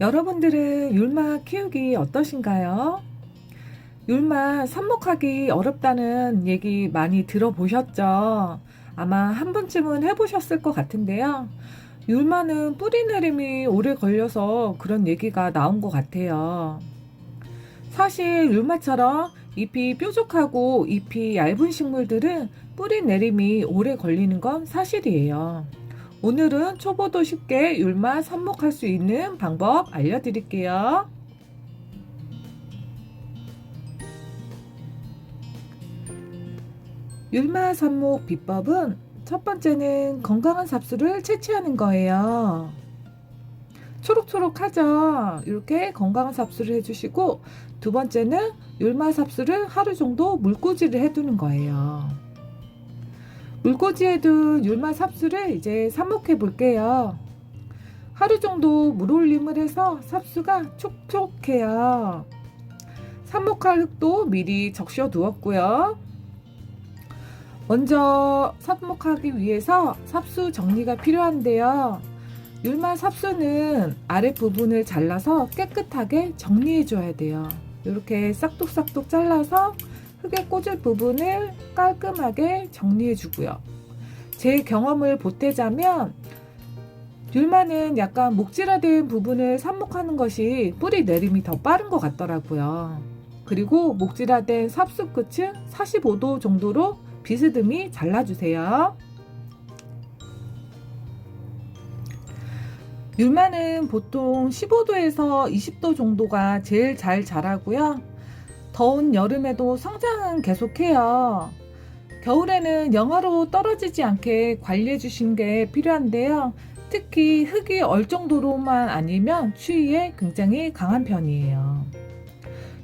여러분들은 율마 키우기 어떠신가요? 율마 삽목하기 어렵다는 얘기 많이 들어보셨죠? 아마 한 번쯤은 해보셨을 것 같은데요. 율마는 뿌리 내림이 오래 걸려서 그런 얘기가 나온 것 같아요. 사실 율마처럼 잎이 뾰족하고 잎이 얇은 식물들은 뿌리 내림이 오래 걸리는 건 사실이에요. 오늘은 초보도 쉽게 율마 삽목할 수 있는 방법 알려드릴게요. 율마 삽목 비법은 첫 번째는 건강한 삽수를 채취하는 거예요. 초록초록하죠? 이렇게 건강한 삽수를 해주시고, 두 번째는 율마 삽수를 하루 정도 물꽂이를 해두는 거예요. 물꽂이에 둔 율마 삽수를 이제 삽목해 볼게요. 하루 정도 물올림을 해서 삽수가 촉촉해요. 삽목할 흙도 미리 적셔 두었고요. 먼저 삽목하기 위해서 삽수 정리가 필요한데요. 율마 삽수는 아랫부분을 잘라서 깨끗하게 정리해 줘야 돼요. 이렇게 싹둑싹둑 잘라서 흙에 꽂을 부분을 깔끔하게 정리해 주고요. 제 경험을 보태자면 율마는 약간 목질화된 부분을 삽목하는 것이 뿌리 내림이 더 빠른 것 같더라고요. 그리고 목질화된 삽수 끝은 45도 정도로 비스듬히 잘라주세요. 율마는 보통 15도에서 20도 정도가 제일 잘 자라고요. 더운 여름에도 성장은 계속해요. 겨울에는 영하로 떨어지지 않게 관리해 주시는 게 필요한데요. 특히 흙이 얼 정도로만 아니면 추위에 굉장히 강한 편이에요.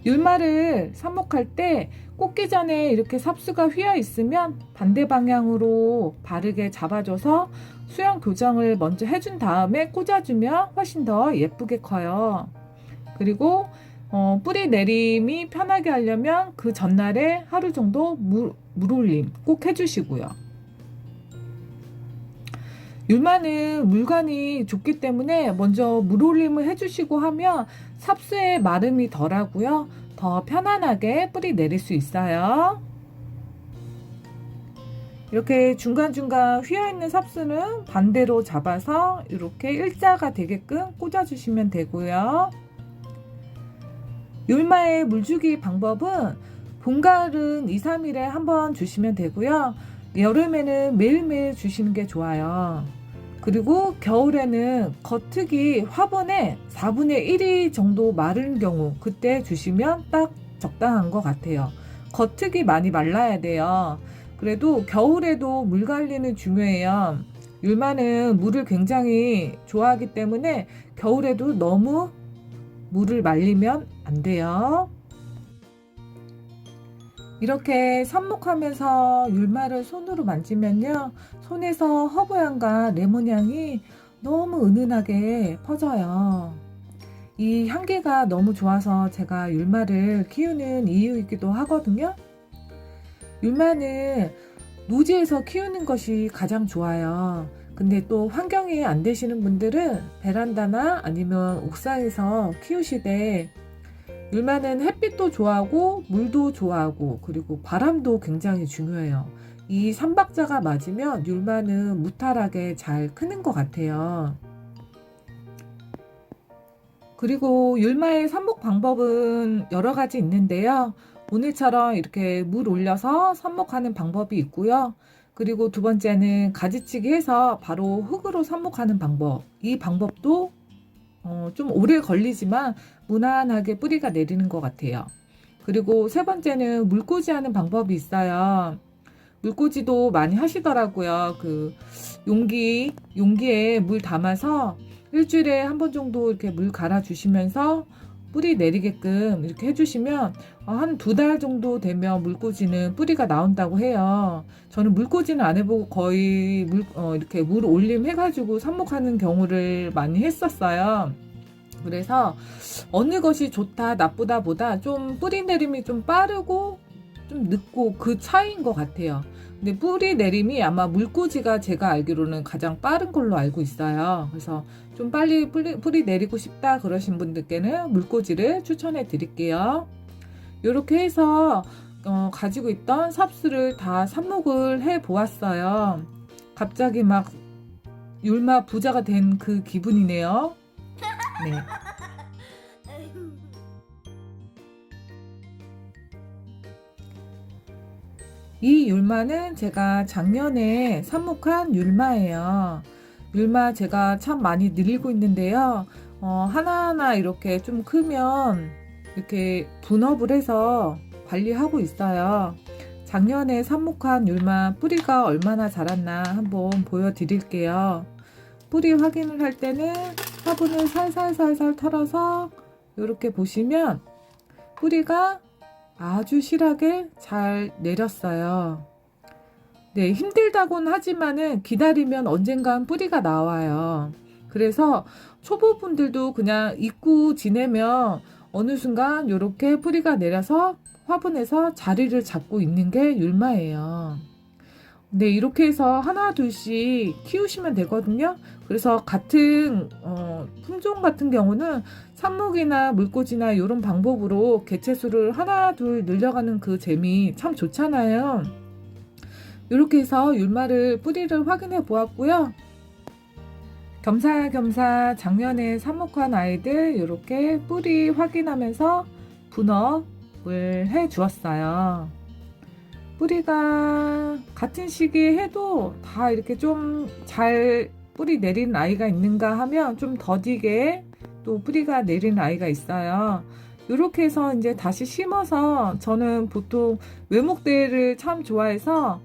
율마를 삽목할 때 꽂기 전에 이렇게 삽수가 휘어 있으면 반대 방향으로 바르게 잡아줘서 수영 교정을 먼저 해준 다음에 꽂아주면 훨씬 더 예쁘게 커요. 그리고 뿌리 내림이 편하게 하려면 그 전날에 하루 정도 물올림 꼭 해주시고요. 율마는 물관이 좁기 때문에 먼저 물올림을 해주시고 하면 삽수의 마름이 덜하고요. 더 편안하게 뿌리 내릴 수 있어요. 이렇게 중간중간 휘어있는 삽수는 반대로 잡아서 이렇게 일자가 되게끔 꽂아주시면 되고요. 율마의 물주기 방법은 봄, 가을은 2, 3일에 한번 주시면 되고요. 여름에는 매일매일 주시는 게 좋아요. 그리고 겨울에는 겉흙이 화분의 4분의 1이 정도 마른 경우 그때 주시면 딱 적당한 것 같아요. 겉흙이 많이 말라야 돼요. 그래도 겨울에도 물 관리는 중요해요. 율마는 물을 굉장히 좋아하기 때문에 겨울에도 너무 물을 말리면 안 돼요. 이렇게 삽목하면서 율마를 손으로 만지면요, 손에서 허브향과 레몬향이 너무 은은하게 퍼져요. 이 향기가 너무 좋아서 제가 율마를 키우는 이유이기도 하거든요. 율마는 노지에서 키우는 것이 가장 좋아요. 근데 또 환경이 안 되시는 분들은 베란다나 아니면 옥상에서 키우시되, 율마는 햇빛도 좋아하고 물도 좋아하고 그리고 바람도 굉장히 중요해요. 이 삼박자가 맞으면 율마는 무탈하게 잘 크는 것 같아요. 그리고 율마의 삽목 방법은 여러 가지 있는데요. 오늘처럼 이렇게 물 올려서 삽목하는 방법이 있고요. 그리고 두 번째는 가지치기 해서 바로 흙으로 삽목하는 방법. 이 방법도 좀 오래 걸리지만 무난하게 뿌리가 내리는 것 같아요. 그리고 세 번째는 물꽂이 하는 방법이 있어요. 물꽂이도 많이 하시더라고요. 그 용기에 물 담아서 일주일에 한 번 정도 이렇게 물 갈아 주시면서 뿌리 내리게끔 이렇게 해주시면 한 2달 정도 되면 물꽂이는 뿌리가 나온다고 해요. 저는 물꽂이는 안 해보고 거의 이렇게 물 올림 해가지고 삽목하는 경우를 많이 했었어요. 그래서 어느 것이 좋다 나쁘다 보다 좀 뿌리 내림이 좀 빠르고 좀 늦고 그 차이인 것 같아요. 근데 뿌리 내림이 아마 물꽂이가 제가 알기로는 가장 빠른 걸로 알고 있어요. 그래서 좀 빨리 뿌리 내리고 싶다 그러신 분들께는 물꽂이를 추천해 드릴게요. 이렇게 해서 가지고 있던 삽수를 다 삽목을 해 보았어요. 갑자기 막 율마 부자가 된 그 기분이네요. 네. 이 율마는 제가 작년에 삽목한 율마예요. 율마 제가 참 많이 늘리고 있는데요. 하나하나 이렇게 좀 크면 이렇게 분업을 해서 관리하고 있어요. 작년에 삽목한 율마 뿌리가 얼마나 자랐나 한번 보여드릴게요. 뿌리 확인을 할 때는 화분을 살살살살 털어서 이렇게 보시면 뿌리가 아주 실하게 잘 내렸어요. 네, 힘들다고는 하지만은 기다리면 언젠간 뿌리가 나와요. 그래서 초보분들도 그냥 잊고 지내면 어느 순간 이렇게 뿌리가 내려서 화분에서 자리를 잡고 있는 게 율마예요. 네, 이렇게 해서 하나 둘씩 키우시면 되거든요. 그래서 같은 품종 같은 경우는 삽목이나 물꽂이나 이런 방법으로 개체수를 하나 둘 늘려가는 그 재미 참 좋잖아요. 이렇게 해서 율마를 뿌리를 확인해 보았고요. 겸사겸사 작년에 삽목한 아이들 이렇게 뿌리 확인하면서 분업을 해 주었어요. 뿌리가 같은 시기에 해도 다 이렇게 좀 잘 뿌리 내리는 아이가 있는가 하면 좀 더디게 또 뿌리가 내리는 아이가 있어요. 이렇게 해서 이제 다시 심어서 저는 보통 외목대를 참 좋아해서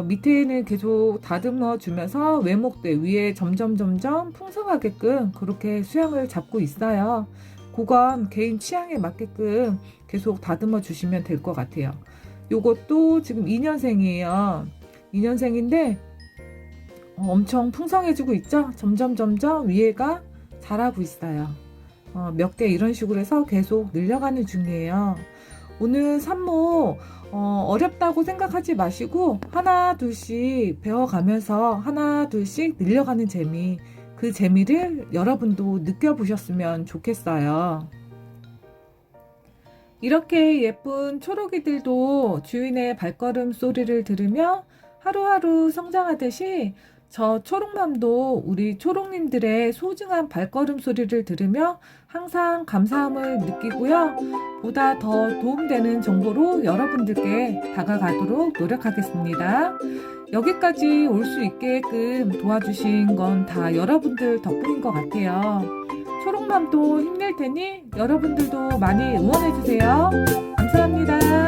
밑에는 계속 다듬어 주면서 외목대 위에 점점 풍성하게끔 그렇게 수양을 잡고 있어요. 그건 개인 취향에 맞게끔 계속 다듬어 주시면 될 것 같아요. 요것도 지금 2년생이에요. 2년생인데 엄청 풍성해지고 있죠? 점점 위에가 자라고 있어요. 몇 개 이런 식으로 해서 계속 늘려가는 중이에요. 오늘 삽목 어렵다고 생각하지 마시고 하나 둘씩 배워가면서 하나 둘씩 늘려가는 재미, 그 재미를 여러분도 느껴보셨으면 좋겠어요. 이렇게 예쁜 초록이들도 주인의 발걸음 소리를 들으며 하루하루 성장하듯이 저 초록맘도 우리 초록님들의 소중한 발걸음 소리를 들으며 항상 감사함을 느끼고요. 보다 더 도움되는 정보로 여러분들께 다가가도록 노력하겠습니다. 여기까지 올 수 있게끔 도와주신 건 다 여러분들 덕분인 것 같아요. 초록맘도 힘낼 테니 여러분들도 많이 응원해주세요. 감사합니다.